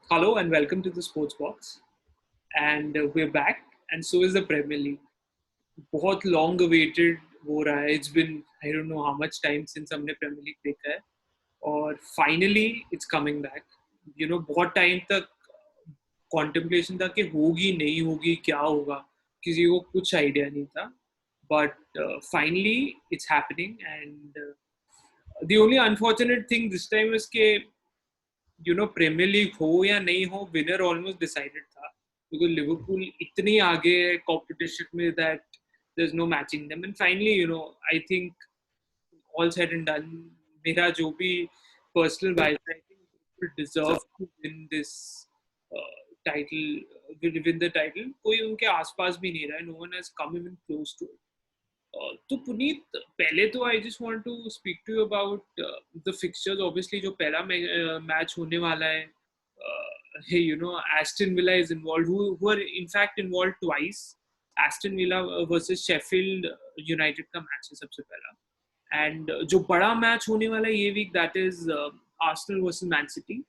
Hello and welcome to the Sports Box. And we're back, and so is the Premier League. बहुत long awaited हो रहा है. It's been I don't know how much time since हमने Premier League देखा है. और finally it's coming back. बहुत time तक contemplation था कि होगी नहीं होगी क्या होगा, किसी को कुछ idea नहीं था. But finally it's happening, and the only unfortunate thing this time is कि प्रीमियर लीग हो या नहीं हो, विनर ऑलमोस्ट डिसाइडेड था, क्योंकि लिवरपूल इतनी आगे है कंपटीशन में that there is no matching them. And finally I think all said and done, मेरा जो भी personal by I think deserve to win this title, win the title. कोई उनके आसपास भी नहीं रहा है, no one has come even close to. तो पुनीत, पहले तो I just want to speak to you about the fixtures. Obviously जो पहला मैच होने वाला है, Aston villa is involved, who are in fact involved twice. Aston Villa versus Sheffield United का match है सबसे पहला. एंड जो बड़ा मैच होने वाला है ये week, that is Arsenal versus Man City.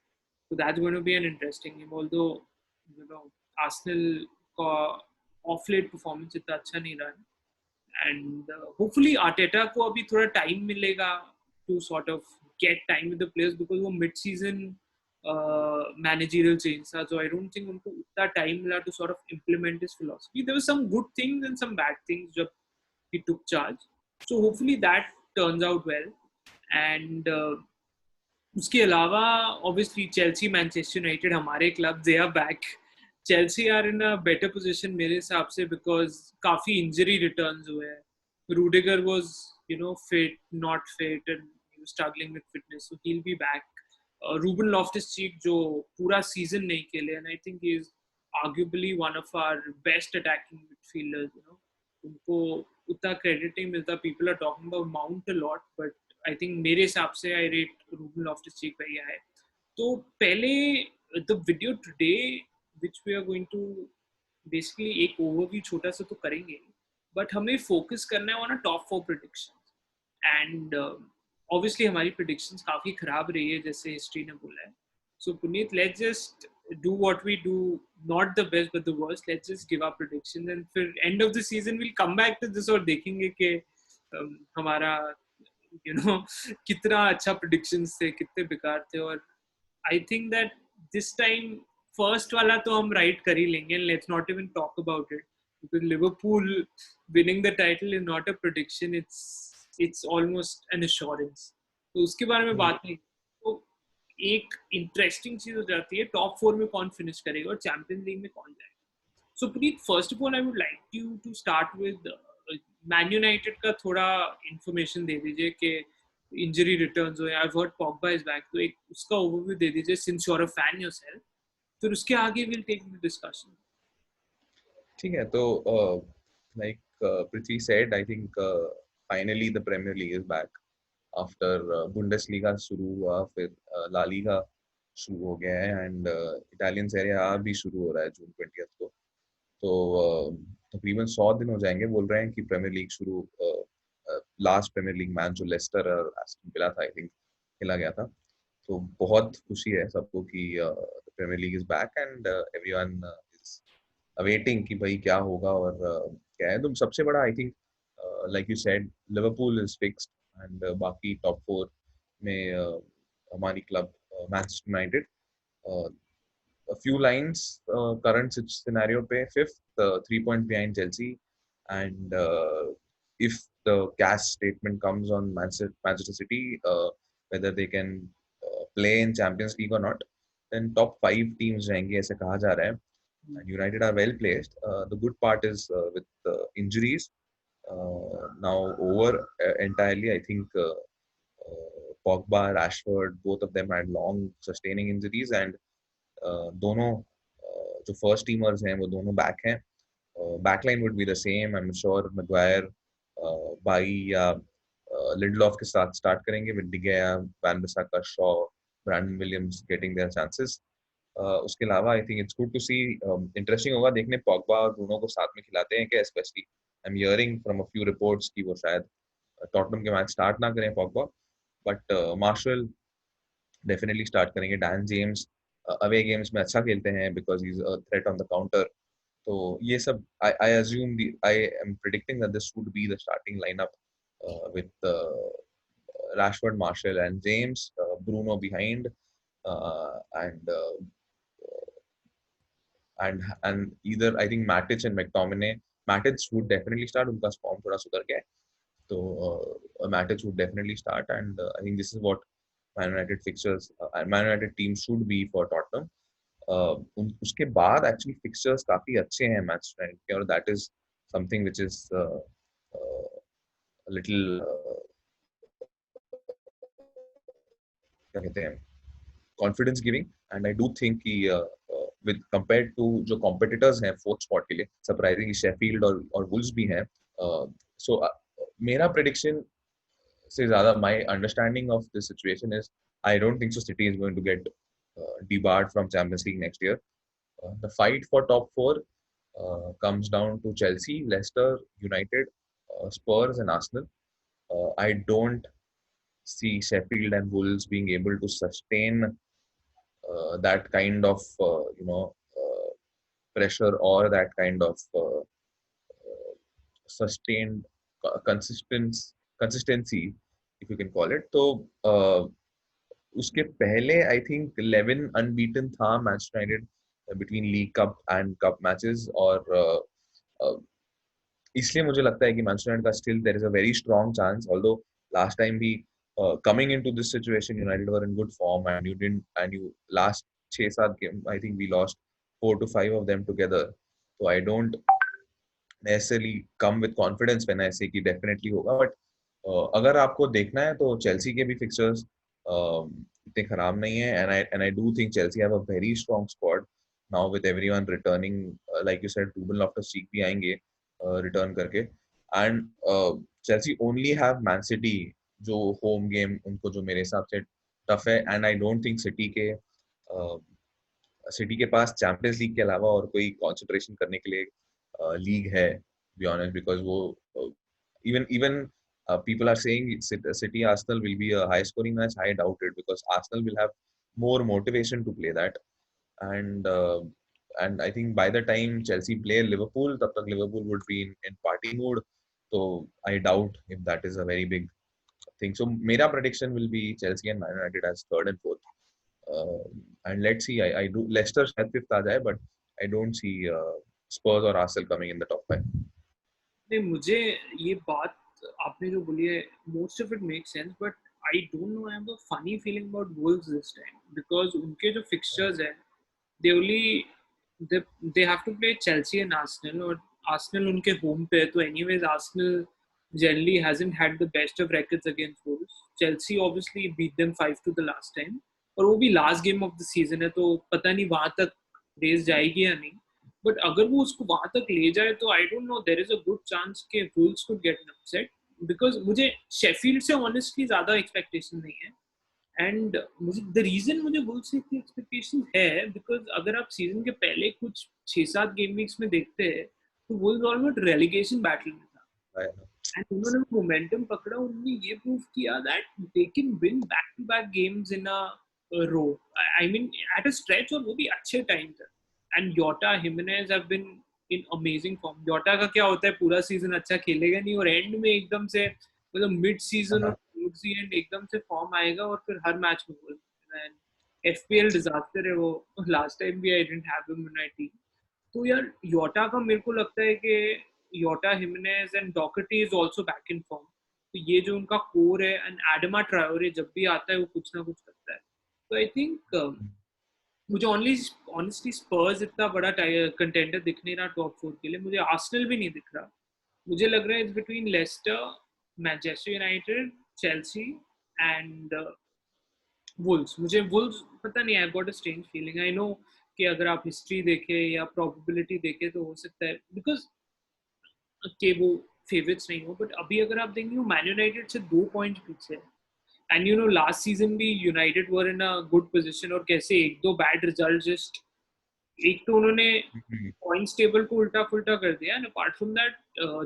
So that's going to be an interesting game. Although Arsenal का ऑफ लेट परफॉर्मेंस इतना अच्छा नहीं रहा है. And hopefully Arteta को अभी थोड़ा टाइम मिलेगा to sort of get time with the players, because वो mid season managerial change था, so I don't think उनको उतना टाइम मिला to sort of implement his philosophy. There were some good things and some bad things जब he took charge, so hopefully that turns out well. And उसके अलावा obviously Chelsea, Manchester United, हमारे club, they are back. Chelsea are in a better position मेरे हिसाब से, because काफी injury returns हुए हैं. Rudiger was fit, not fit, and he was struggling with fitness, so he'll be back. Ruben Loftus-Cheek जो पूरा season नहीं खेले, and I think he is arguably one of our best attacking midfielders. उनको उतना credit नहीं मिलता. People are talking about Mount a lot, but I think मेरे हिसाब से I rate Ruben Loftus-Cheek very high. तो पहले the video today which we are going to basically एक overview छोटा सा तो करेंगे, but हमें focus करना है on a top 4 predictions. And obviously हमारी predictions काफी खराब रही है, जैसे history ने बोला है. So Puneet, let's just do what we do, not the best but the worst. Let's just give our predictions, and फिर end of the season we'll come back to this और देखेंगे कि हमारा कितना अच्छा predictions थे, कितने बेकार थे. और I think that this time first वाला तो हम right कर ही लेंगे, and let's not even talk about it, because Liverpool winning the title is not a prediction, it's almost an assurance. तो उसके बारे में बात नहीं. तो एक इंटरेस्टिंग चीज हो जाती है, टॉप 4 में कौन फिनिश करेगा और चैंपियंस लीग में कौन जाएगा. So Puneet, first of all I would like you to start with man United का थोड़ा इंफॉर्मेशन दे दीजिए कि इंजरी रिटर्न्स हो. I've heard Pogba is back, तो एक उसका ओवरव्यू दे दीजिए since you're a fan yourself. फिर उसके आगे we'll take the discussion. ठीक है, तो like Prithvi said, I think finally the Premier League is back after Bundesliga शुरू हुआ, फिर La Liga शुरू हो गया है, and Italian Serie A भी शुरू हो रहा है जून 20 को. तो तकरीबन 100 दिन हो जाएंगे. बोल रहे हैं कि प्रीमियर लीग शुरू, लास्ट प्रीमियर लीग मैच जो लेस्टर और एस्टन विला था, आई थिंक खेला गया था. तो बहुत खुशी है सबको कि Premier League is back and everyone is awaiting कि भाई क्या होगा और क्या है. तो सबसे बड़ा I think like you said, Liverpool is fixed, and बाकी टॉप 4 में हमारी club Manchester United. A few lines, current scenario pe fifth, 3 points behind Chelsea, and if the cash statement comes on Manchester City, whether they can play in Champions League or not, then top 5 teams रहेंगे ऐसे कहा जा रहा है. And United are well placed. The good part is with injuries now over entirely. I think Pogba, Rashford, both of them had long sustaining injuries, and दोनों जो first टीमर्स हैं वो दोनों बैक हैं. Backline would be the same. I am sure Maguire, Bailly या Lindelof के साथ start करेंगे, with De Gea, Wan Bissaka, Shaw, Brandon Williams getting their chances. उसके अलावा I think it's good to see. Interesting होगा देखने Pogba और Bruno को साथ में खिलाते हैं क्या. Specially I am hearing from a few reports कि वो शायद टॉटनहम के मैच स्टार्ट ना करें Pogba, but Martial definitely start करेंगे. डैन जेम्स अवे गेम्स में अच्छा खेलते हैं because he is a threat on the counter. तो ये सब I assume I am predicting that this would be the starting lineup with Rashford, Marshall, and James, Bruno behind, uh, and uh, and either I think Matic and McTominay. Matic would definitely start. उनका form थोड़ा सुधर गया है. So Matic would definitely start, and I think this is what Man United fixtures, Man United team should be for Tottenham. उसके बाद actually fixtures काफी अच्छे हैं Manchester United के, और that is something which is a little क्या कहते हैं confidence giving, and I do think कि with compared to जो competitors हैं fourth spot के लिए surprisingly Sheffield और Wolves भी हैं. So मेरा prediction से ज़्यादा my understanding of this situation is I don't think so City is going to get debarred from Champions League next year. The fight for top four comes down to Chelsea, Leicester, United, Spurs, and Arsenal. I don't see Sheffield and Wolves being able to sustain that kind of pressure or that kind of sustained consistency, if you can call it. तो उसके पहले I think 11 unbeaten था Manchester United between League Cup and Cup matches, और इसलिए मुझे लगता है कि Manchester United का still there is a very strong chance, although last time भी coming into this situation United were in good form, and you last 6-7 game I think we lost 4 to 5 of them together. So I don't necessarily come with confidence when I say कि definitely होगा, but अगर आपको देखना है तो Chelsea के भी fixtures इतने खराब नहीं है, and I do think Chelsea have a very strong squad now with everyone returning, like you said Ruben Loftus-Cheek भी आएंगे रिटर्न करके, and Chelsea only have Man City जो होम गेम उनको जो मेरे हिसाब से टफ है, and I don't think city के पास चैंपियंस लीग के अलावा और कोई कंसंट्रेशन करने के लिए लीग है, बी ऑनेस्ट, बिकॉज वो even people are saying City Arsenal will be a high scoring match. I doubt it because Arsenal will have more motivation to play that, and I think by the time Chelsea play Liverpool, तब तक Liverpool would be in party mood. So I doubt if that is a very big thing. So मेरा prediction will be Chelsea and Man United as third and fourth. And let's see. I do Leicester शायद fifth आ जाए, but I don't see Spurs or Arsenal coming in the top five. नहीं, मुझे ये बात आपने जो बोली है most of it makes sense, but I don't know, I have a funny feeling about Wolves this time because उनके जो fixtures हैं they only they they have to play Chelsea and Arsenal, और Arsenal उनके home पे है, तो anyways Arsenal generally hasn't had the best of records against Wolves. Chelsea obviously beat them 5-2 the last time, और वो भी last game of the season है, तो पता नहीं वहां तक रेस जाएगी या नहीं, बट अगर वो उसको वहां तक ले जाए तो I don't know, there is a good chance के Wolves could get an upset, because मुझे शेफील्ड से ऑनेस्टली ज्यादा एक्सपेक्टेशन नहीं है, एंड मुझे द रीजन मुझे वुल्व्स से इतनी एक्सपेक्टेशन है बिकॉज अगर आप सीजन के पहले कुछ 6-7 गेम वीक्स में देखते हैं तो वुल्व्स ऑलमोस्ट रेलीगेशन बैटल में था, एंड उन्होंने मोमेंटम पकड़ा, उन्होंने ये प्रूव किया that they can win back to back games in a row, I mean at a stretch, और वो भी अच्छे टाइम तक. And Jota, Jimenez have been in amazing form. Jota का क्या होता है, पूरा सीजन अच्छा खेलेगा नहीं और एंड में एकदम से मतलब मिड सीजन और टुवर्ड्स द एंड एकदम से फॉर्म आएगा और फिर हर मैच में गोल. एंड एफपीएल डिजास्टर है वो, लास्ट टाइम भी I didn't have him in my team. तो यार योटा का मेरे को लगता है कि Jota, Jimenez and Doherty is also back in form, तो ये जो उनका कोर है, एंड एडमा ट्रायोरे जब भी आता है वो कुछ ना कुछ करता है, तो आई थिंक मुझे ऑनेस्टली स्पर्स इतना बड़ा कंटेंडर दिख नहीं रहा टॉप 4 के लिए, मुझे आर्सेनल भी नहीं दिख रहा, मुझे लग रहा है it's between Leicester, Manchester United, Chelsea and Wolves. मुझे वुल्व्स पता नहीं, I got a strange feeling. I know कि अगर आप हिस्ट्री देखें या प्रोबेबिलिटी देखें तो हो सकता है बिकॉज के वो फेवरेट्स नहीं हो, बट अभी अगर आप देखेंगे वो मैन यूनाइटेड से 2 पॉइंट पीछे है, and you know last season भी United were in a good position, और कैसे एक दो बैड रिजल्ट जस्ट, एक तो उन्होंने पॉइंट्स टेबल को उल्टा फुल्टा कर दिया, and apart from that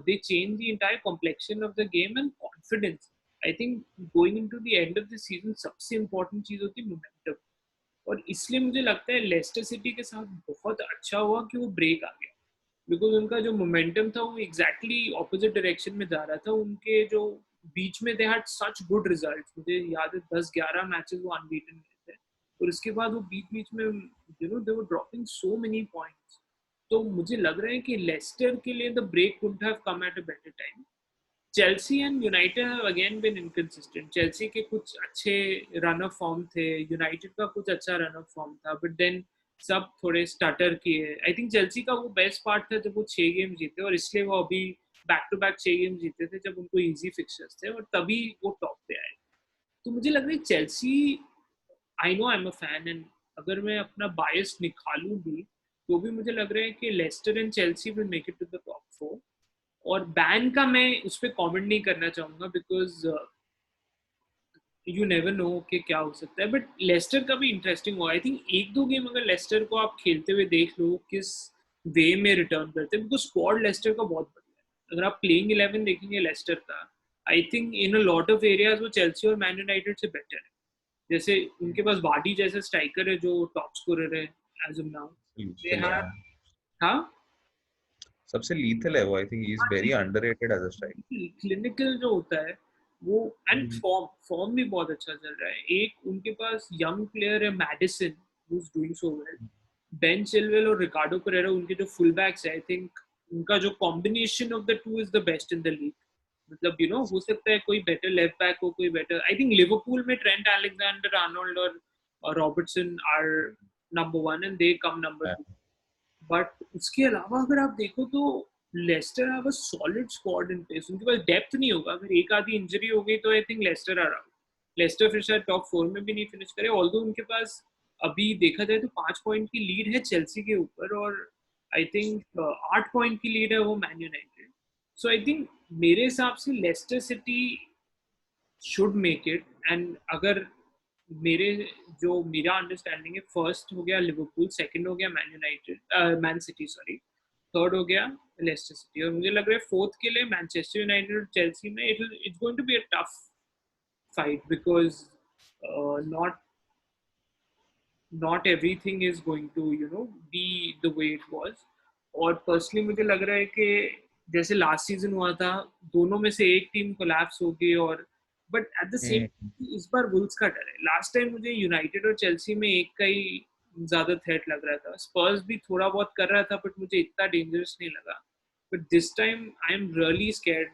they change the entire complexion of the game and confidence. I think going into the end of the season सबसे इंपॉर्टेंट चीज होती है मोमेंटम, और इसलिए मुझे लगता है लेस्टर सिटी के साथ बहुत अच्छा हुआ कि वो ब्रेक आ गया, बिकॉज उनका जो मोमेंटम था वो एग्जैक्टली ऑपोजिट डायरेक्शन में जा रहा था। उनके जो बीच में they had such good results, मुझे याद है 10-11 मैचेस वो अनबीटन गए थे, और इसके बाद वो बीच बीच में they were dropping so many points. तो मुझे लग रहा है कि लेस्टर के लिए the break could have come at a better time. Chelsea and United have again been inconsistent. Chelsea के कुछ अच्छे रन ऑफ फॉर्म थे, यूनाइटेड का कुछ अच्छा रन ऑफ फॉर्म था, बट देन सब थोड़े स्टटर किए। आई थिंक चेल्सी का वो बेस्ट पार्ट था जब वो 6 गेम जीते, और इसलिए वो अभी बैक टू बैक 6 गेम जीते थे जब उनको इजी फिक्चर्स थे, और तभी वो टॉप पे आए। तो मुझे लग रहा है Chelsea, I know I am a fan, and अगर मैं अपना बायस निकालूं भी तो भी मुझे लग रहा है कि Leicester and Chelsea will make it to the top 4। और बैन का मैं उस पर कॉमेंट नहीं करना चाहूंगा, बिकॉज यू नेवर नो कि क्या हो सकता है, बट लेस्टर का भी इंटरेस्टिंग हुआ। आई थिंक 1-2 गेम अगर लेस्टर को आप खेलते हुए देख लो किस वे में रिटर्न करते हैं, बिकॉज स्क्वाड लेस्टर का बहुत बढ़िया है। अगर आप प्लेइंग 11 देखेंगे लेस्टर का, I think in a lot of areas वो चेल्सी और मैन यूनाइटेड से बेटर है। जैसे उनके पास वार्डी जैसे स्ट्राइकर है जो top scorer as of now they. दे Lethal है, हैव, हाँ, सबसे लीथल है वो। I think he is very underrated as a striker. Clinical जो होता है वो, एंड फॉर्म फॉर्म भी बहुत अच्छा चल रहा है। एक उनके पास यंग प्लेयर है Maddison, who is doing so well. Ben Chilwell और रिकार्डो पेरेरा उनके जो फुल बैक्स है, आई थिंक उनका जो combination of the two is the best in the league. मतलब हो सकता है कोई बेटर लेफ्ट बैक हो, कोई बेटर। आई थिंक लिवरपूल में ट्रेंट अलेक्जेंडर आर्नोल्ड और Robertson are number 1 and they come number 2। But उसके अलावा अगर आप देखो तो Leicester have a solid squad in place. उनके पास डेप्थ नहीं होगा, अगर एक आधी इंजरी हो गई तो I think Leicester are out. Leicester फिर शायद टॉप 4 में भी नहीं फिनिश करे, ऑल्दो उनके पास अभी देखा जाए तो 5 पॉइंट की लीड है चेल्सी के ऊपर, और आई थिंक 8 पॉइंट की लीड है वो man United. So I think मेरे हिसाब से Leicester City should make it. And अगर मेरे जो मेरा अंडरस्टैंडिंग है, फर्स्ट हो गया लिवरपूल, सेकंड हो गया man United, man city sorry, third हो गया लेस्टर सिटी, और मुझे लग रहा है फोर्थ के लिए मैनचेस्टर यूनाइटेड और चेल्सी में it's going to be a tough fight, because not not everything is going to be the way it was। और पर्सनली मुझे लग रहा है कि जैसे लास्ट सीजन हुआ था, दोनों में से एक टीम कोलैप्स हो गई, और बट एट द सेम इस बार वुल्स का डर है। लास्ट टाइम मुझे यूनाइटेड और चेल्सी में एक का ही ज्यादा थ्रेट लग रहा था। स्पर्स भी थोड़ा बहुत कर रहा था, बट मुझे इतना डेंजरस नहीं लगा। But this time I am really scared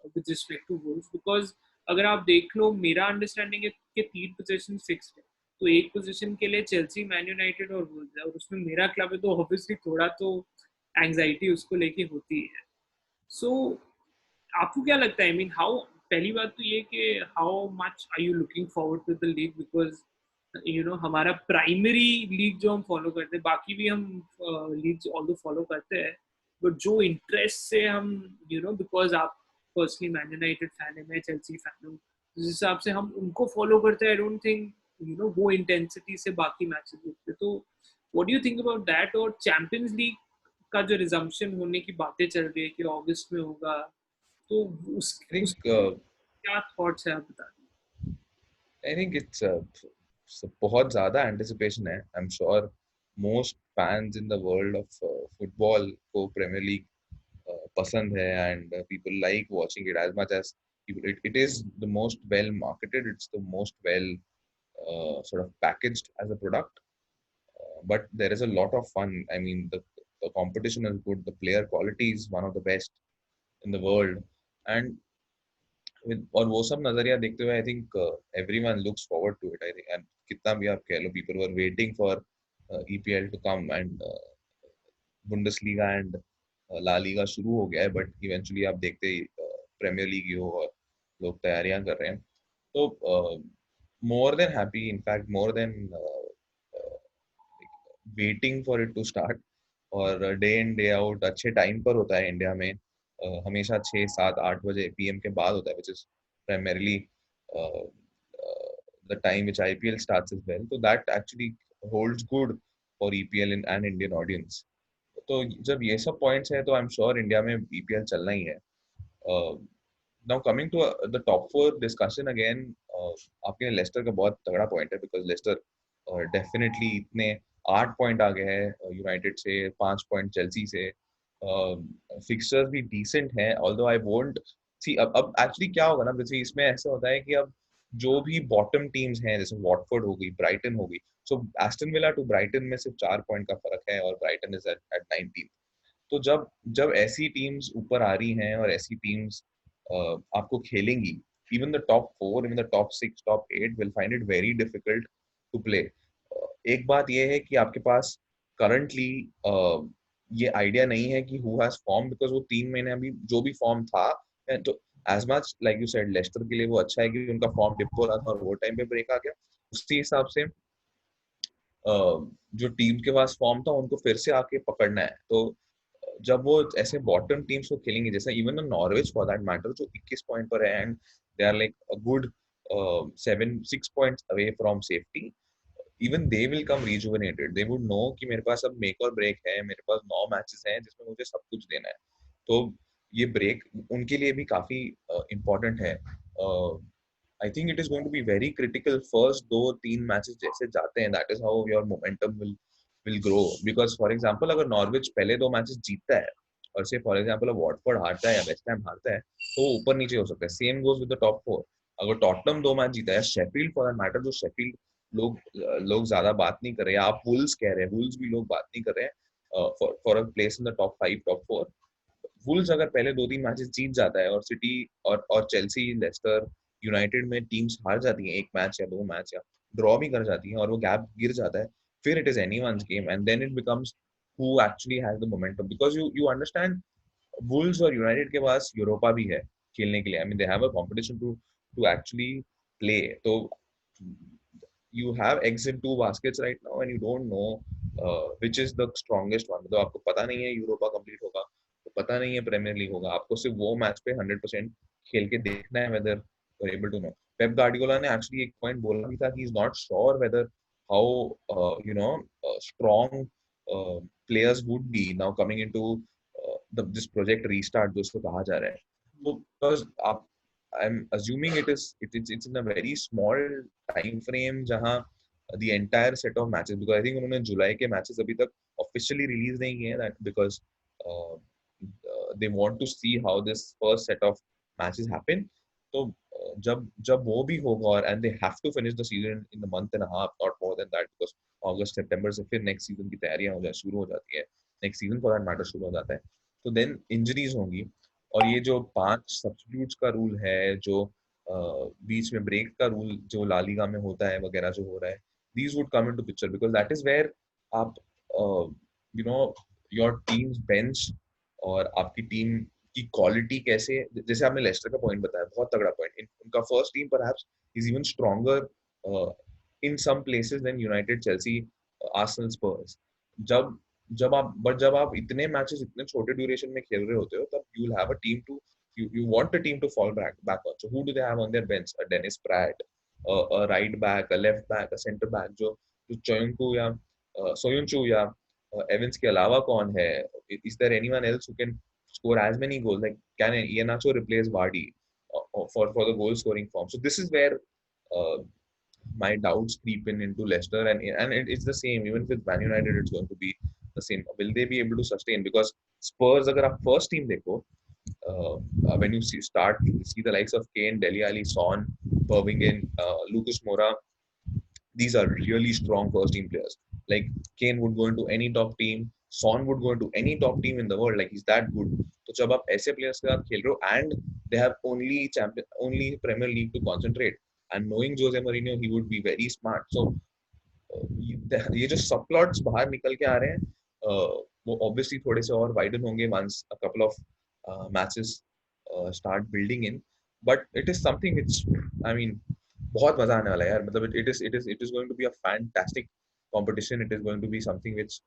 with respect to Wolves, because अगर आप देख लो, मेरा अंडरस्टैंडिंग है कि 3 पोजीशन फिक्स्ड है। तो एक पोजीशन के लिए चेल्सी, मैन यूनाइटेड और वुल्स है, और उसमें मेरा क्लब है, तो ऑब्वियसली थोड़ा तो एंजाइटी उसको लेके होती है। सो आपको क्या लगता है, आई मीन हाउ, पहली बात तो ये कि how much are you looking forward to the league, because हमारा प्राइमरी लीग जो हम फॉलो करते हैं, बाकी भी हम लीग ऑल्दो फॉलो करते हैं, बट जो इंटरेस्ट से हम बिकॉज आप पर्सनली मैन यूनाइटेड फैन है, मैं चेल्सी फैन हूँ, जिस हिसाब से हम उनको फॉलो करते हैं, आई डोंट थिंक वो इंटेंसिटी से बाकी मैचेस देखते। तो what do you think about that? और चैंपियंस लीग का जो रिजम्पशन होने की बातें चल रही है कि अगस्त में होगा, तो I उस think क्या थॉट्स है, आप बता दें। I think it's बहुत ज़्यादा anticipation है। I'm sure most fans in the world of football को Premier League पसंद है, and people like watching it as much as it is the most well marketed, it's the most well sort of packaged as a product. But there is a lot of fun. I mean, the competition is good, the player quality is one of the best in the world, and और वो सब नजरिया देखते हुए I think everyone looks forward to it. I think and कितना भी आप कह लो, people were waiting for EPL to come, and Bundesliga and La Liga शुरू हो गया है, बट इवेंचुअली आप देखते ही प्रीमियर लीग ही हो और लोग तैयारियां कर रहे हैं। तो more than happy, in fact more than waiting for it to start. और डे इन डे आउट अच्छे टाइम पर होता है इंडिया में, हमेशा 6, 7, 8 बजे पीएम के बाद होता है, which is primarily uh, the time which IPL starts as well. So that actually holds good for EPL and Indian audience. तो जब ये सब पॉइंट्स है तो आई एम श्योर इंडिया में EPL चलना ही है। Now coming to the top 4 discussion again, आपके लेस्टर का बहुत तगड़ा पॉइंट है, बिकॉज लेस्टर डेफिनेटली इतने 8 पॉइंट आगे है यूनाइटेड से, 5 पॉइंट चेल्सी से। फिक्सचर्स भी डिसेंट हैं, ऑल्दो आई वोंट सी। अब एक्चुअली क्या होगा ना पृथ्वी, इसमें ऐसा होता है कि अब जो भी बॉटम टीम्स हैं, जैसे वॉटफोर्ड हो गई, ब्राइटन हो गई, सो एस्टन विला टू ब्राइटन में सिर्फ 4 पॉइंट का फर्क है, और ब्राइटन इज एट 19। तो जब जब ऐसी टीम्स ऊपर आ रही हैं और ऐसी टीम्स आपको खेलेंगी, even the top 4, even the top 6, top 8 will find it very difficult to play. एक बात ये है कि आपके पास करंटली ये आइडिया नहीं है कि हु हैज फॉर्म, बिकॉज वो 3 महीने अभी जो भी फॉर्म था, तो as much like you said Leicester के लिए वो अच्छा है कि उनका फॉर्म डिप हो रहा था और वो टाइम पे ब्रेक आ गया। उसी हिसाब से जो टीम के पास फॉर्म था उनको फिर से आके पकड़ना है। तो जब वो ऐसे बॉटम टीम्स को खेलेंगे, जैसे even Norwich for that matter, जो 21 पॉइंट पर है, and they are like a good 6 points away from safety, even they will come rejuvenated. They would know कि मेरे पास अब मेक और ब्रेक है, मेरे पास 9 मैचेस हैं जिसमें मुझे सब कुछ देना है। तो ये ब्रेक उनके लिए भी काफी इम्पोर्टेंट है। I think it is going to be very critical, first 2-3 matches जैसे जाते हैं, that is how your momentum will grow. Because for example अगर नॉर्विच पहले 2 मैचेस जीतता है, और से फॉर एग्जाम्पल वॉटफोर्ड हारता है या वेस्ट हैम हारता है, तो वो ऊपर नीचे हो सकता है। Same goes with the top 4। अगर टॉटनम 2 मैच जीता है, शेफील्ड फॉर दैट मैटर, जो शेफील्ड लोग लोग ज्यादा बात नहीं कर रहे हैं, आप वुल्स कह रहे हैं, वुल्स भी लोग बात नहीं कर रहे हैं for a place in the top 5, top 4। Wolves अगर पहले 2-3 मैचेस जीत जाता है, और सिटी और चेल्सी, लेस्टर, यूनाइटेड में टीम्स हार जाती हैं 1 मैच या 2 मैच, या ड्रॉ भी कर जाती हैं, और वो गैप गिर जाता है, फिर it is anyone's game, and then it becomes who actually has the momentum. Because you understand, Wolves और यूनाइटेड के पास यूरोपा भी है खेलने के लिए। I mean they have a competition to actually play. तो you have eggs in two baskets right now, and you don't know which is the strongest one। तो आपको पता नहीं है यूरोपा कंप्लीट होगा, तो पता नहीं है प्रीमियर लीग होगा, आपको सिर्फ वो मैच पे 100% खेल के देखना है whether you're able to know। Pep Guardiola ने एक्चुअली एक पॉइंट बोला भी था कि is not sure whether how strong players would be now coming into this project restart जो इसको कहा जा रहा है। तो because आप I'm assuming it's in a very small time frame जहाँ the entire set of matches, because I think उन्होंने जुलाई के मैचेस अभी तक officially release नहीं किए हैं, that because uh, they want to see how this first set of matches happen। तो जब जब वो भी होगा, और and they have to finish the season in a month and a half, not more than that, because अगस्त सितंबर से फिर next season की तैयारियां शुरू हो जाती है, next season for that matter शुरू हो जाता है। तो देन इंजरीज होंगी, और ये जो 5 सब्स्टिट्यूट्स का रूल है, जो बीच में ब्रेक का रूल जो ला लीगा में होता है वगैरह जो हो रहा है, these would come into picture, because that is where आप you know your team's bench और आपकी टीम की क्वालिटी कैसे, जैसे आपने लेस्टर का पॉइंट बताया, बहुत तगड़ा पॉइंट, उनका first team perhaps is even stronger in some places than United, Chelsea, Arsenal, Spurs. जब जब आप इतने मैचेस इतने छोटे ड्यूरेशन में खेल रहे होते हो, तब you will have a team to you want a team to fall back on। So who do they have on their bench? A Dennis Pratt, a right back, a left back, a center back, जो चोयंकू या सोयुंचू या Evans के अलावा कौन है? Is there anyone else who can score as many goals? Like can Iheanacho replace Vardy for the goal scoring form? So this is where uh, my doubts creep in into Leicester, and it's the same even with Man United, it's going to be the same। Will they be able to sustain? Because Spurs अगर आप first team देखो, when you see the likes of Kane, Dele Alli, Son, Birmingham, Lucas Moura, these are really strong first team players। Like Kane would go into any top team, Son would go into any top team in the world, like he's that good। तो जब आप ऐसे players के साथ खेल रहे हो, and they have only Premier League to concentrate, and knowing Jose Mourinho, he would be very smart। So ये जो सबप्लॉट्स बाहर निकल के आ रहे हैं, वो ऑब्वियसली थोड़े से और वाइडन होंगे once a couple of matches start building in। but it is something which, I mean, बहुत मजा आने वाला है यार। मतलब it is going to be a fantastic competition। It is going to be something which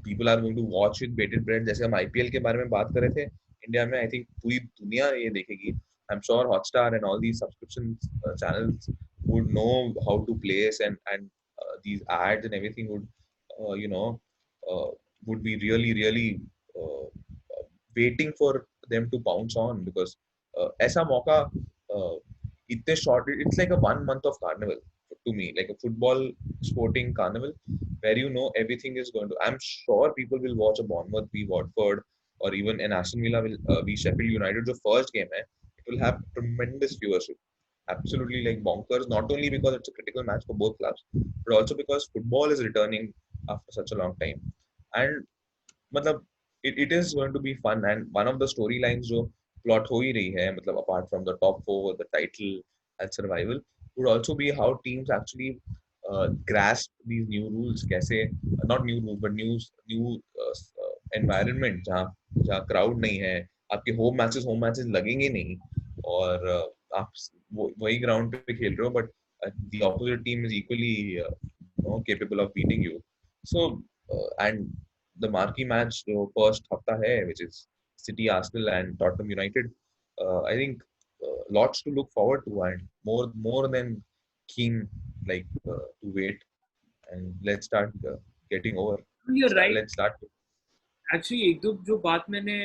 people are going to watch with bated breath। जैसे हम IPL के बारे में बात कर रहे थे इंडिया में, आई थिंक पूरी दुनिया ये देखेगी। आई am sure Hotstar and all these subscription channels would know how to place, and these ads and everything would uh, would be really uh, waiting for them to bounce on, because ऐसा मौका इतने short, it's like a 1 month of carnival to me, like a football sporting carnival where you know everything is going to. I'm sure people will watch a Bournemouth v Watford or even an Aston Villa will v Sheffield United. The first game, it will have tremendous viewership. Absolutely like bonkers. Not only because it's a critical match for both clubs, but also because football is returning after such a long time. And मतलब it is going to be fun. And one of the storylines जो plot हो ही रही है मतलब apart from the top four, the title and survival, would also be how teams actually grasp these new rules. कैसे not new rules but new environment जहाँ जहाँ crowd नहीं है, आपके home matches लगेंगे नहीं और आप वही ground पे खेल रहे हो but the opposite team is equally capable of beating you. So and the marquee match जो first हफ्ता है which is City, Arsenal and Tottenham United, I think lots to look forward to and more than keen like to wait and let's start getting over. You're right. Let's start. Actually एक दो जो बात मैंने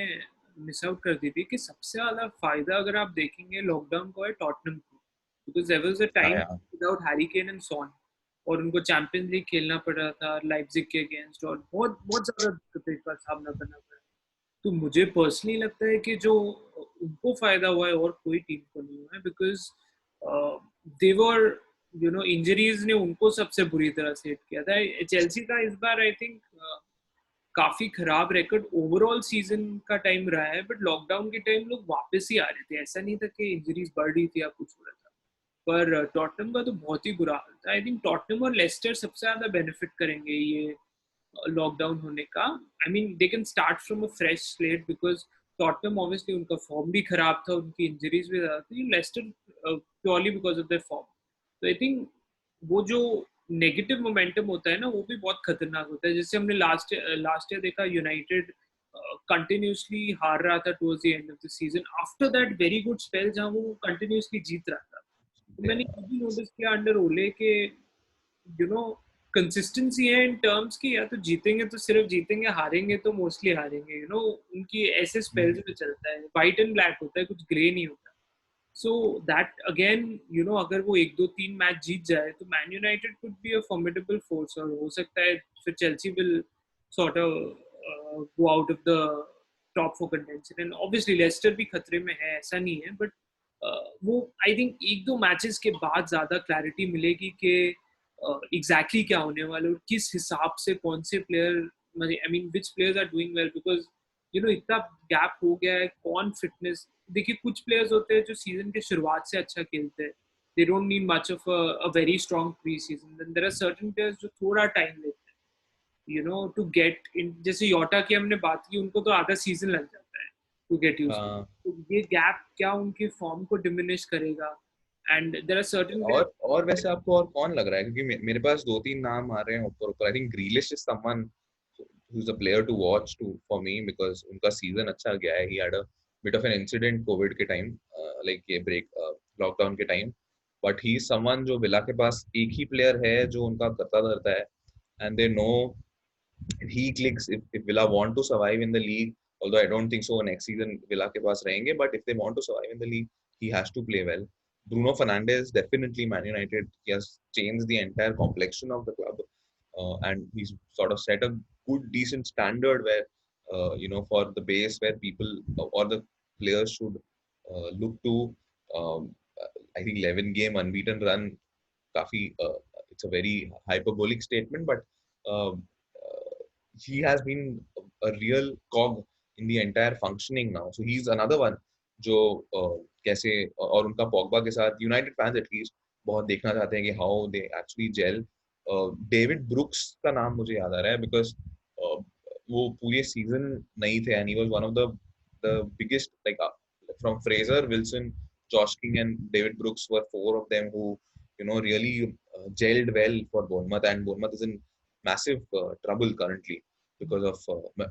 miss out कर दी थी कि सबसे ज्यादा फायदा अगर आप देखेंगे लॉकडाउन को है टॉटनहम को, because there was a time without Harry Kane and Son और उनको चैंपियंस लीग खेलना पड़ रहा था लाइप्जिग के अगेंस्ट और बहुत बहुत ज्यादा दिक्कतों का सामना करना पड़ा। तो मुझे पर्सनली लगता है कि जो उनको फायदा हुआ है और कोई टीम को नहीं हुआ है, बिकॉज दे वर इंजरीज ने उनको सबसे बुरी तरह से हिट किया था। चेल्सी का इस बार आई थिंक काफी खराब रिकॉर्ड ओवरऑल सीजन का टाइम रहा है, बट लॉकडाउन के टाइम लोग वापस ही आ रहे थे, ऐसा नहीं था कि इंजरीज बढ़ रही थी या कुछ हो रहा था। पर टॉटनहम का तो बहुत ही बुरा हाल था। आई थिंक टॉटनहम और लेस्टर सबसे ज्यादा बेनिफिट करेंगे ये लॉकडाउन होने का। I mean they can start from a fresh slate because Tottenham obviously उनका फॉर्म भी खराब था, उनकी इंजरीज भी ज्यादा थी। Leicester purely because of their form. तो आई थिंक वो जो नेगेटिव मोमेंटम होता है ना वो भी बहुत खतरनाक होता है। जैसे हमने लास्ट ईयर देखा यूनाइटेड कंटिन्यूसली हार रहा था towards the end of the season, after that very good spell जहां वो कंटिन्यूसली जीत रहा था। तो मैंने ये भी नोटिस किया अंडर ओले के यू नो कंसिस्टेंसी है इन टर्म्स की, या तो जीतेंगे तो सिर्फ जीतेंगे, हारेंगे तो मोस्टली हारेंगे। उनकी ऐसे स्पेल्स में चलता है, व्हाइट एंड ब्लैक होता है, कुछ ग्रे नहीं होता। So that again, अगर वो 1-2-3 मैच जीत जाए तो man United could be a formidable force और हो सकता है फिर Chelsea will sort of go out of the top 4 contention and obviously Lester भी खतरे में है, ऐसा नहीं है, but वो आई थिंक 1-2 मैचेस के बाद ज्यादा क्लैरिटी मिलेगी कि एग्जैक्टली क्या होने वाला है और किस हिसाब से कौन से player, I mean which players are doing well, because इतना गैप हो गया है। कौन फिटनेस, देखिए कुछ प्लेयर्स होते हैं जो सीजन के शुरुआत से अच्छा खेलते हैं, they don't need much of a very strong pre season, then there are certain players जो थोड़ा टाइम लेते हैं टू गेट इन। जैसे योटा की हमने बात की, उनको तो आधा सीजन लग जाता है टू गेट यूज्ड टू। तो ये गैप क्या उनके फॉर्म को डिमिनिश करेगा? एंड देयर आर सर्टेन और वैसे आपको और कौन लग रहा है, क्योंकि मेरे पास 2-3 नाम आ रहे हैं ऊपर ऊपर। I think Grealish is someone who is a player to watch to for me because उनका सीजन अच्छा गया है। he had a bit of an incident Covid के टाइम, like ये ब्रेक लॉकडाउन के time, but he is someone जो villa के पास एक ही प्लेयर है जो उनका करता धरता है and they know he clicks if Villa want to survive in the league, although I don't think so next season Villa के पास रहेंगे, but if they want to survive in the league he has to play well. Bruno Fernandes definitely Man United, he has changed the entire complexion of the club, and he's sort of set a good decent standard where for the base where people or the players should look to. um, I think 11 game unbeaten run काफी it's a very hyperbolic statement, but he has been a real cog in the entire functioning now. So he's another one जो कैसे और उनका Pogba के साथ United fans at least बहुत देखना चाहते हैं कि how they actually gel. David Brooks का नाम मुझे याद आ रहा है बिकॉज वो पूरे सीजन नहीं थे and he was one of the biggest like from Fraser Wilson, Josh king and David Brooks were four of them who really gelled well for Bournemouth, and Bournemouth is in massive trouble currently because of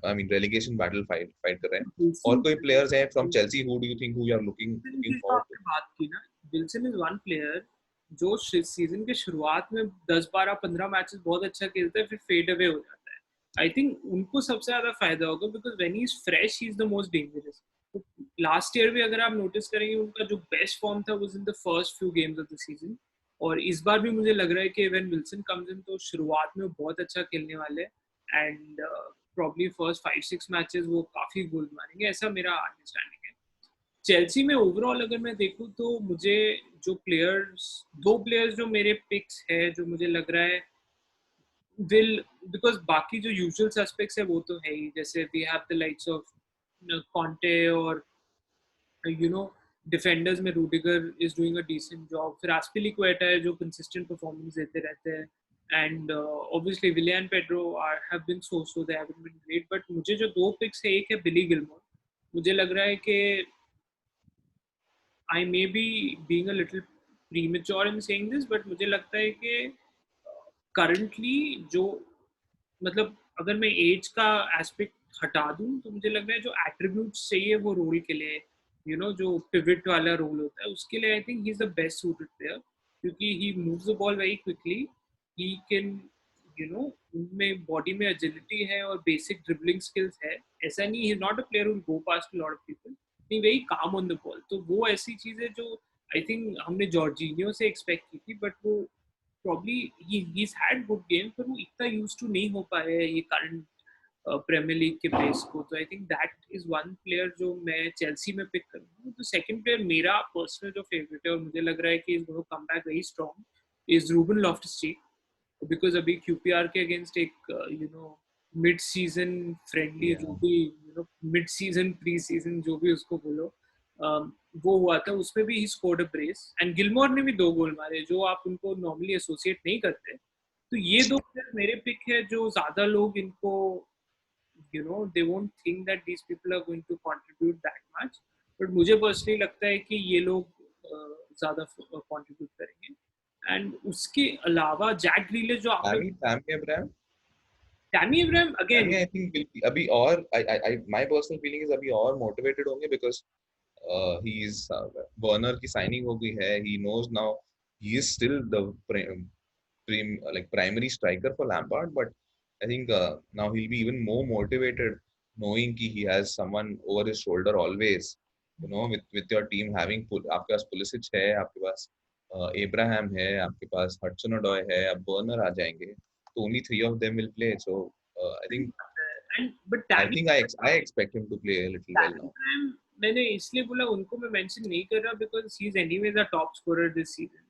I mean relegation battle fight कर रहे हैं। और कोई players हैं from Chelsea who do you think who you are looking forward to? बात की ना, Wilson is one player जो सीजन के शुरुआत में 10-12-15 मैचेस बहुत अच्छा खेलता है, फिर फेड अवे हो जाता है। आई थिंक उनको सबसे ज्यादा फायदा होगा because when he is fresh he is the most dangerous. Last year भी अगर आप नोटिस करेंगे उनका जो बेस्ट फॉर्म था was in the first few games of the season, और इस बार भी मुझे लग रहा है कि व्हेन विल्सन कम्स इन तो शुरुआत में वो बहुत अच्छा खेलने वाले हैं एंड प्रॉब्ली फर्स्ट 5-6 मैचेस वो काफी गोल मारेंगे, ऐसा मेरा अंडरस्टैंडिंग है। चेल्सी में ओवरऑल अगर मैं देखूं तो मुझे जो प्लेयर्स, दो प्लेयर्स जो मेरे पिक्स है जो मुझे लग रहा है विल, बिकॉज बाकी जो यूजुअल सस्पेक्ट्स है वो तो है ही, जैसे we have the likes of Conte और यू नो डिफेंडर्स में Rudiger is doing a decent job, फिर एस्पिलिक्वेटा है जो कंसिस्टेंट परफॉर्मेंस देते रहते हैं and obviously Willian Pedro are have been so they haven't been great, but मुझे जो दो पिक्स है एक है बिली गिलमोर, मुझे लग रहा है कि I may be being a little premature in saying this, but मुझे लगता है कि करंटली जो, मतलब अगर मैं एज का एस्पेक्ट हटा दूं तो मुझे लग रहा है जो एट्रीब्यूट्स चाहिए वो रोल के लिए, जो पिवट वाला रोल होता है उसके लिए I think he is the best suited player, क्योंकि he moves the ball very quickly, he can उनमें बॉडी में एजिलिटी है और बेसिक ड्रिबलिंग स्किल्स है, ऐसा नहीं, he is not a player who go past lot of people, he very calm on the ball, तो वो ऐसी चीज है जो आई थिंक हमने जॉर्जिनियो से एक्सपेक्ट की थी, बट वो probably he's had good games पर वो इतना यूज टू नहीं हो पाया है ये करंट प्रीमियर लीग के पेस को, तो I think that is one player जो मैं चेल्सी में पिक करूंगा। तो सेकंड प्लेयर मेरा पर्सनल जो फेवरेट है और मुझे लग रहा है कि is going to come back very strong is Ruben Loftus Cheek, because अभी क्यूपीआर के अगेंस्ट एक मिड सीजन फ्रेंडली जो Yeah. भी मिड सीजन प्री सीजन जो भी उसको बोलो, वो हुआ था, उसमें भी he scored a brace and Gilmour ने भी 2 गोल मारे जो आप उनको नॉर्मली एसोसिएट नहीं करते, तो ये दो प्लेयर मेरे पिक है जो ज्यादा लोग इनको they won't think that these people are going to contribute that much, but मुझे पर्सनली लगता है कि ये लोग ज्यादा कंट्रीब्यूट करेंगे। एंड उसके अलावा जैक ग्रीलिश जो आपने, Tammy Abraham. Tammy Abraham Tammy, again, I think will be अभी और my personal feeling is अभी और motivated होंगे because he is Werner की signing हो गई है. He knows now he is still the like primary striker for Lampard, but I think now he'll be even more motivated knowing कि he has someone over his shoulder always. With your team having आपके पास Pulisic है, आपके पास Abraham है, आपके पास Hudson-Odoi है, अब Werner आ जाएंगे, तो only 3 of them will play. So and but I Tammy think I expect him to play a little well now. Abraham मैंने इसलिए बोला उनको मैं मेंशन नहीं कर रहा because he is anyways a top scorer this season,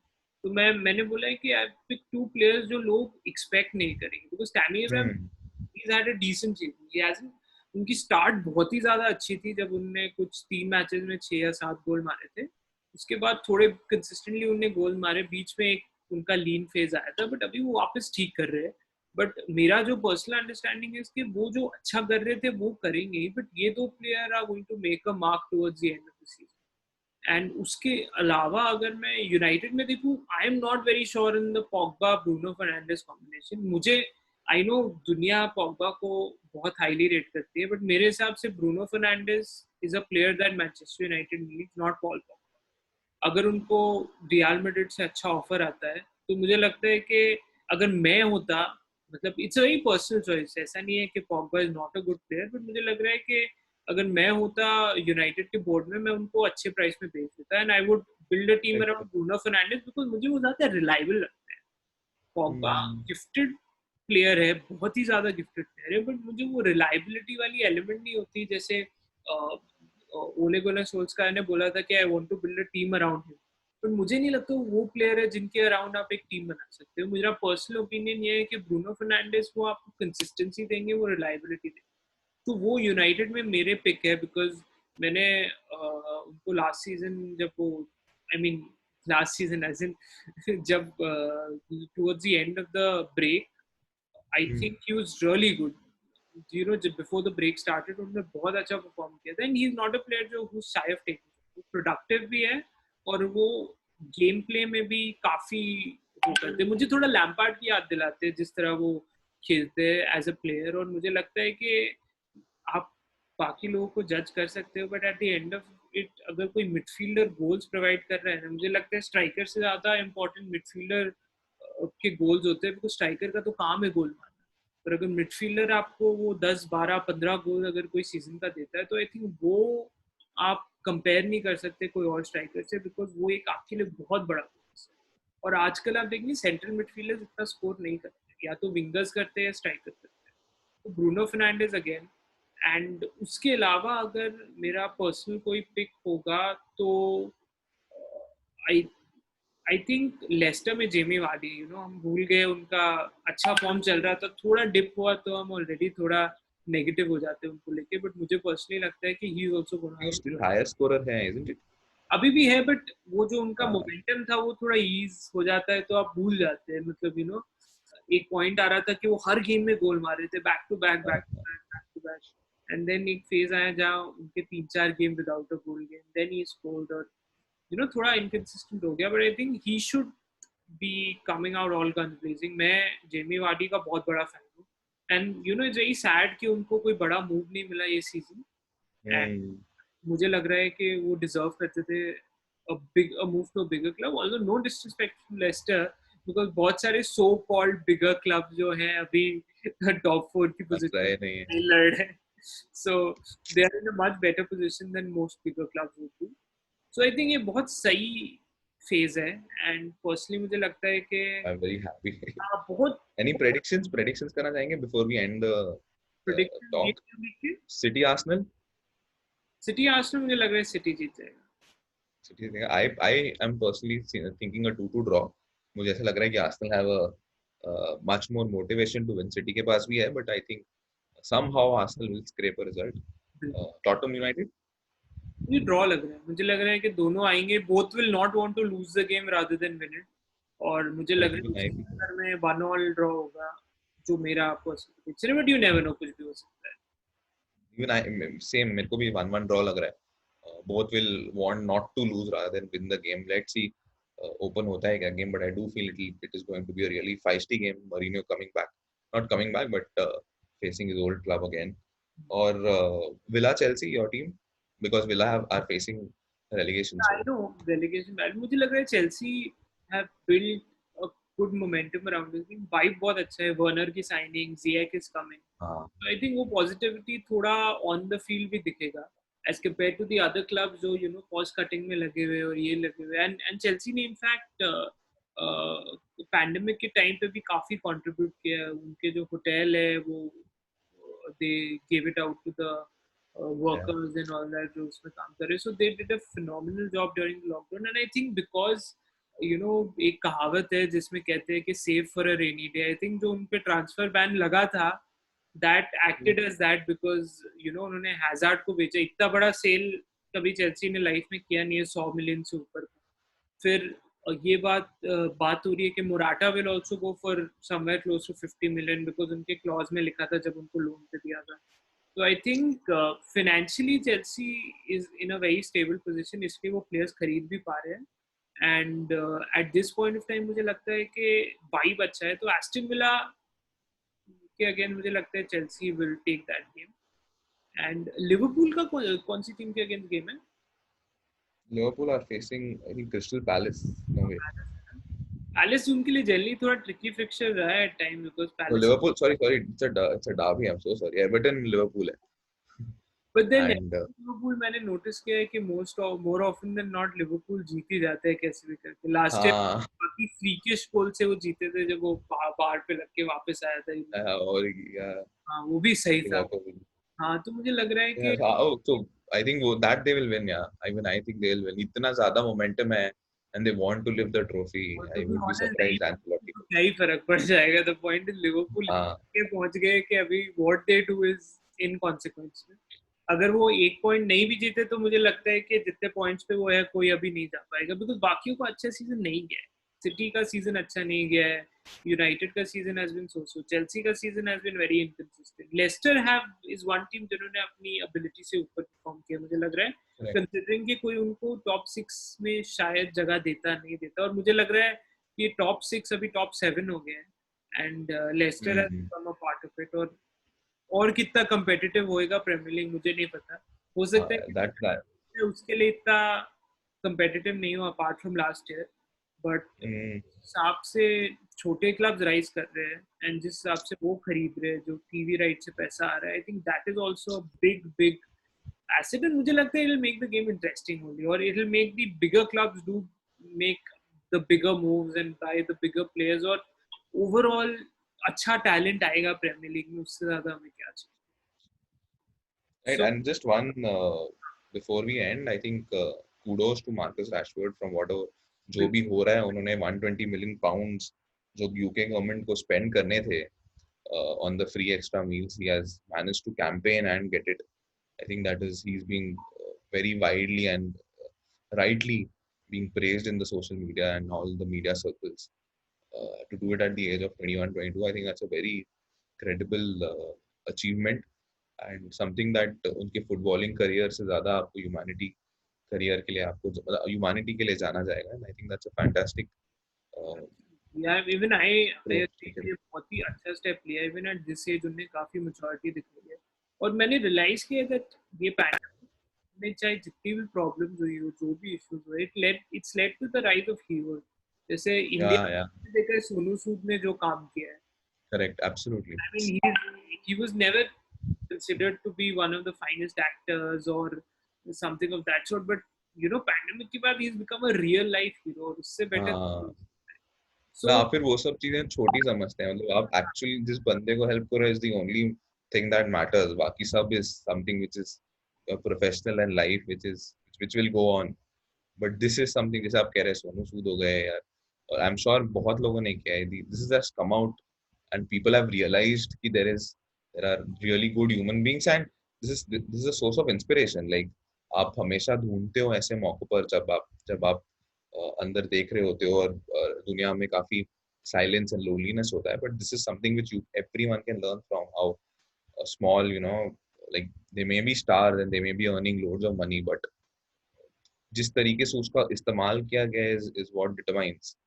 तो मैंने बोला है कि आई पिक 2 प्लेयर्स जो लोग एक्सपेक्ट नहीं करेंगे, because Tammy Abraham Hmm. he's had a decent season. He hasn't, उनकी स्टार्ट बहुत ही ज्यादा अच्छी थी जब उनने कुछ 3 मैचेस में 6 या 7 गोल मारे थे, उसके बाद थोड़े कंसिस्टेंटली उनने गोल मारे, बीच में एक उनका लीन फेज आया था, बट अभी वो वापस ठीक कर रहे हैं। बट मेरा जो पर्सनल अंडरस्टैंडिंग है कि वो जो अच्छा कर रहे थे वो करेंगे ही, बट ये 2 player are going to make a mark towards the end of the season. And उसके अलावा अगर मैं यूनाइटेड में देखूं, I am not very sure in the Pogba Bruno Fernandes combination. मुझे आई नो दुनिया पॉग्बा को बहुत हाईली रेट करती है, बट मेरे हिसाब से Bruno Fernandes is a player that Manchester United needs, not Paul Pogba. अगर उनको रियल मैड्रिड से अच्छा ऑफर आता है तो मुझे लगता है कि अगर मैं होता, मतलब it's a very personal choice, ऐसा नहीं है कि Pogba is not a good player, but मुझे लग रहा है कि अगर मैं होता यूनाइटेड के बोर्ड में, मैं उनको अच्छे प्राइस में बेच देता and I would build a team around Bruno Fernandes, because मुझे वो ज्यादा रिलायबल लगता है। Pogba Hmm. गिफ्टेड प्लेयर है, बहुत ही ज्यादा गिफ्टेड प्लेयर है, बट मुझे वो रिलायबिलिटी वाली एलिमेंट नहीं होती, जैसे ओले गुनर सोल्सकायर ने बोला था कि I want to build a team around him, पर मुझे नहीं लगता वो प्लेयर है जिनके अराउंड आप एक टीम बना सकते हो। मेरा पर्सनल ओपिनियन ये है कि ब्रूनो फर्नांडिस वो आपको कंसिस्टेंसी देंगे, वो रिलायबिलिटी देंगे, तो वो यूनाइटेड में मेरे पिक है, बिकॉज मैंने उनको लास्ट सीजन जब वो, I mean last season as in जब towards the end of the break, I Hmm. Think he was really good, जब बिफोर द ब्रेक स्टार्टेड उन्होंने बहुत अच्छा परफॉर्म किया था, and he is not a player जो हु शाय ऑफ टेकिंग, वो productive भी है और वो गेम प्ले में भी काफी वो करते हैं, मुझे थोड़ा लैम्पार्ड की याद दिलाते हैं जिस तरह वो खेलते हैं एज अ प्लेयर, और मुझे लगता है कि आप बाकी लोगों को जज कर सकते हो, but at the end of it अगर कोई मिडफील्डर गोल्स प्रोवाइड कर रहा है ना, मुझे लगता है स्ट्राइकर से ज्यादा इंपॉर्टेंट मिडफील्डर के गोल्स होते हैं, बिकॉज स्ट्राइकर का तो काम है गोल मारना, पर अगर मिडफील्डर आपको वो 10, 12, 15 गोल अगर कोई सीजन का देता है, तो आई थिंक वो आप कंपेयर नहीं कर सकते कोई और स्ट्राइकर से, बिकॉज वो एक आपके लिए बहुत बड़ा गोल है। और आजकल आप देखेंगे सेंट्रल मिडफील्डर्स इतना स्कोर नहीं करते, या तो विंगर्स करते हैं या स्ट्राइकर करते हैं। तो ब्रूनो फर्नांडिस अगेन, एंड उसके अलावा अगर मेरा पर्सनल कोई पिक होगा तो आई आई थिंक लेस्टर में जेमी वार्डी, हम भूल गए उनका अच्छा फॉर्म चल रहा था, थोड़ा डिप हुआ तो हम ऑलरेडी थोड़ा नेगेटिव हो जाते हैं उनको लेके, बट मुझे पर्सनली लगता है कि he is also gonna, still higher scorer है, isn't it? अभी भी है, बट वो जो उनका हाँ, मोमेंटम था वो थोड़ा ईज हो जाता है तो आप भूल जाते हैं, मतलब एक पॉइंट आ रहा था कि वो हर गेम में गोल मार रहे थे, back to back back to हाँ, back back to back, and then एक फेज आया जहाँ उनके 3-4 game without a goal game, then he scored, और थोड़ा इनकंसिस्टेंट हो गया, but I think he should be coming out all guns blazing. मैं जेमी वार्डी का बहुत बड़ा फैन हूँ, एंड इट्स वेरी सैड कि उनको कोई बड़ा मूव नहीं मिला ये सीजन, एंड हम्म, मुझे लग रहा है कि वो डिजर्व करते थे a move to a bigger club, although no disrespect to Leicester, because बहुत सारे so called bigger club जो हैं अभी top 4 की लग रहा position है नहीं है। में लड़ रहे हैं, so they are in a much better position than most bigger clubs would be, so I think ये बहुत सही फेज है, एंड पर्सनली मुझे लगता है कि I'm very happy. बहुत Any predictions करना चाहेंगे before we end the prediction talk? ये City Arsenal? सिटी आर्सेनल, मुझे लग रहा है सिटी जीत जाएगा। City I am personally thinking a 2-2 draw. मुझे ऐसा लग रहा है कि Arsenal have a much more motivation to win. City के पास भी है, but I think somehow Arsenal will scrape a result. Tottenham United? ये ड्रॉ लग रहा है, मुझे लग रहा है कि दोनों आएंगे, both will not want to lose the game rather than win it, और मुझे लग I रहा है think उसके I think चक्कर में 1-1 ड्रॉ होगा, जो मेरा पर्सनल प्रेडिक्शन है, बट यू नेवर नो, कुछ भी हो सकता है। even I same मेरे को भी 1-1 draw लग रहा है. Both will want not to lose rather than win the game. Let's see. Open होता है क्या game, but I do feel it is going to be a really feisty game. Mourinho coming back, not coming back, but facing his old club again. और Villa Chelsea, your team, because Villa are facing relegation. I know relegation battle, मुझे लग रहा है Chelsea have built a good momentum around this team, vibe बहुत अच्छा है, Werner की signing, ज़िएक is coming, हाँ, तो आई थिंक वो पॉजिटिविटी थोड़ा ऑन द फील्ड भी दिखेगा as compared to the other club जो कॉस्ट कटिंग में लगे हुए और ये लगे हुए, एंड चेल्सी ने इनफैक्ट पैंडेमिक के टाइम पे भी काफी कंट्रीब्यूट किया है, उनके जो होटल है वो they give it out to the yeah. workers and all that जो उसमें काम कर रहे हैं, so they did a phenomenal job during the lockdown, and I think because एक कहावत है जिसमें कहते हैं कि save for a rainy day, I think जो उन पे ट्रांसफर बैन लगा था that acted as that, because उन्होंने हैजार्ड को बेचा, इतना बड़ा सेल कभी चेल्सी ने लाइफ में किया नहीं है 100 मिलियन से ऊपर का। फिर ये बात हो रही है कि Morata will also go for somewhere close to 50 million, because उनके क्लॉज में लिखा था जब उनको लोन पे दिया था, तो I think financially Chelsea is in a very stable position, इसलिए वो प्लेयर्स खरीद भी पा रहे हैं, and at this point of time मुझे लगता है कि वाइब अच्छा है, तो एस्टन विला के अगेन मुझे लगता है Chelsea will take that game, and Liverpool का कौन सी टीम के अगेंस्ट गेम है? Liverpool are facing, I think, Crystal Palace. No way. Palace उनके लिए जनरली थोड़ा ट्रिकी फिक्चर रहा है at time, because No, Palace, Liverpool. Sorry. It's a derby. I'm so sorry. Everton Liverpool है. But then And Liverpool मैंने notice किया है कि more often than not Liverpool जीत ही जाते हैं कैसे भी करके, लास्ट ईयर हाँ, काफी फ्रीकिश गोल से वो जीते थे जब वो बाहर पे लग के वापस आया था, और yeah, हाँ वो भी सही था, Walker will. हाँ तो मुझे लग रहा है Yeah, कि so I think that they will win. Yeah, I think they will win. इतना ज़्यादा momentum है, and they want to lift the trophy. To I be would be honest नहीं surprised Ancelotti. तो क्या ही फर्क पड़ जाएगा, द पॉइंट इज लिवरपूल हाँ, के पहुंच गए कि अभी व्हाट दे डू इज इनकॉन्सिक्वेंस, अगर वो एक पॉइंट नहीं भी जीते तो मुझे लगता है कि जितने पॉइंट्स पे वो है कोई अभी नहीं जा पाएगा, बिकॉज बाकियों का अच्छा सीजन नहीं गया है, सिटी का सीजन अच्छा नहीं गया है, यूनाइटेड का season has been so, Chelsea का season has been very inconsistent, Leicester have is one team जिन्होंने अपनी एबिलिटी से ऊपर परफॉर्म किया, मुझे लग रहा है correct. कंसिडरिंग कि कोई उनको टॉप 6 में शायद जगह देता नहीं देता, और मुझे लग रहा है कि टॉप 6 अभी टॉप 7 हो गए हैं, and Leicester has Mm-hmm. Become a part of it, और कितना कंपेटिटिव होएगा प्रीमियर लीग मुझे नहीं पता, हो सकता है That. कि उसके लिए इतना कंपेटिटिव नहीं हो apart from last year, but Mm, हिसाब से छोटे क्लब्स राइज कर रहे हैं, एंड जिस हिसाब से वो खरीद रहे हैं, जो टीवी राइट से पैसा आ रहा है, I think that is also a big big asset, and मुझे लगता है it will make the game interesting only, और it will make the bigger clubs do make the bigger moves and buy the bigger players, और overall अच्छा talent आएगा Premier League में, उससे ज़्यादा हमें क्या चाहिए. Right, So and just one before we end, I think kudos to Marcus Rashford from whatever जो भी हो रहा है, उन्होंने 120 million pounds जो UK गवर्नमेंट को स्पेंड करने थे on the free extra meals, he has managed to campaign and get it. I think that is he's being very widely and rightly being praised in the social media and all the media circles. To do it at the age of 21, 22, I think that's a very credible achievement. And something that उनके footballing career से ज्यादा आपको humanity career के लिए आपको humanity के लिए जाना जाएगा. And I think that's a fantastic yeah, even I approach. think ये बहुत ही अच्छा स्टेप लिया है. Even at this age उन्हें काफी मैच्योरिटी दिख रही है. और मैंने रियलाइज किया that ये पैंडेमिक में चाहे जितनी भी प्रॉब्लम्स हुई हो, जो भी इश्यूज हुए, it's led to the rise of heroes. जैसे या इंडिया या में देखा सोनू सूद ने जो काम किया है, correct, absolutely. I mean he was never considered to be one of the finest actors or something of that sort, but you know pandemic के बाद he's become a real life hero, और उससे better. हाँ, So आप फिर वो सब चीजें छोटी समझते हैं. मतलब आप एक्चुअली जिस बंदे को हेल्प करो is the only thing that matters. बाकी सब is something which is professional and life which will go on. But this is something, जैसे आप कह रहे हैं सोनू सूद हो गए यार, और आई एम श्योर बहुत लोगों ने किया है. This is just come out and people have realized कि there are really good human beings, and this is a source of inspiration. Like आप हमेशा ढूंढते हो ऐसे मौकों पर जब आप अंदर देख रहे होते हो और दुनिया में काफी साइलेंस एंड लोनलीनेस होता है. But this is something which everyone can learn from. How small, like they may be stars and they may be earning loads of money, but जिस तरीके से उसका इस्तेमाल किया गया is what determines.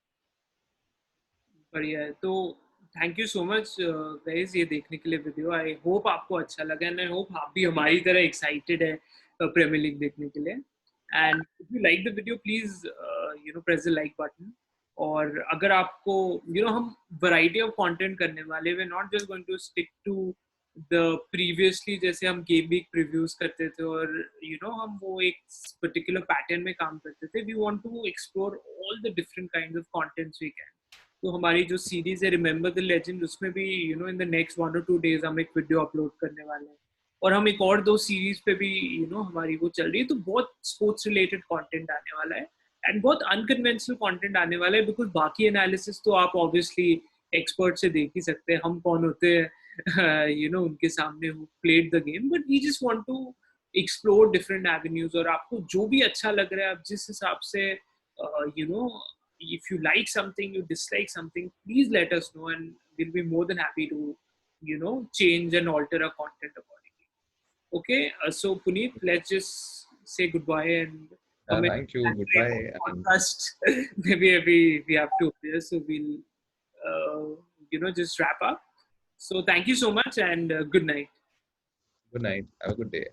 बढ़िया है. तो thank you so much guys ये देखने के लिए वीडियो. आई होप आपको अच्छा लगा, एंड आई होप आप भी हमारी तरह एक्साइटेड है प्रीमियर लीग देखने के लिए. And if you like the video please press the like button. और अगर आपको हम वैरायटी ऑफ कंटेंट करने वाले, we are not just going to stick to the previously जैसे हम गेम वीक प्रीव्यूज करते थे और हम वो एक पर्टिकुलर पैटर्न में काम करते थे. We want to explore all the different kinds of contents we can. तो हमारी जो सीरीज है रिमेंबर द लेजेंड, उसमें भी in the next 1 or 2 days हम एक वीडियो अपलोड करने वाले हैं. और हम एक और 2 सीरीज पे भी हमारी वो चल रही है. तो बहुत स्पोर्ट्स रिलेटेड कंटेंट आने वाला है, एंड बहुत अनकन्वेंशनल कंटेंट आने वाला है. बिकॉज बाकी एनालिसिस तो आप ऑब्वियसली एक्सपर्ट से देख ही सकते हैं. हम कौन होते हैं उनके सामने who played the game. But we just want to explore different avenues. और आपको जो भी अच्छा लग रहा है, आप जिस हिसाब से if you like something, you dislike something, please let us know, and we'll be more than happy to change and alter our content accordingly. Okay, so Puneet, let's just say goodbye and Thank you, goodbye. Podcast. Maybe we have to here, so we'll just wrap up. So thank you so much, and good night. Good night, have a good day.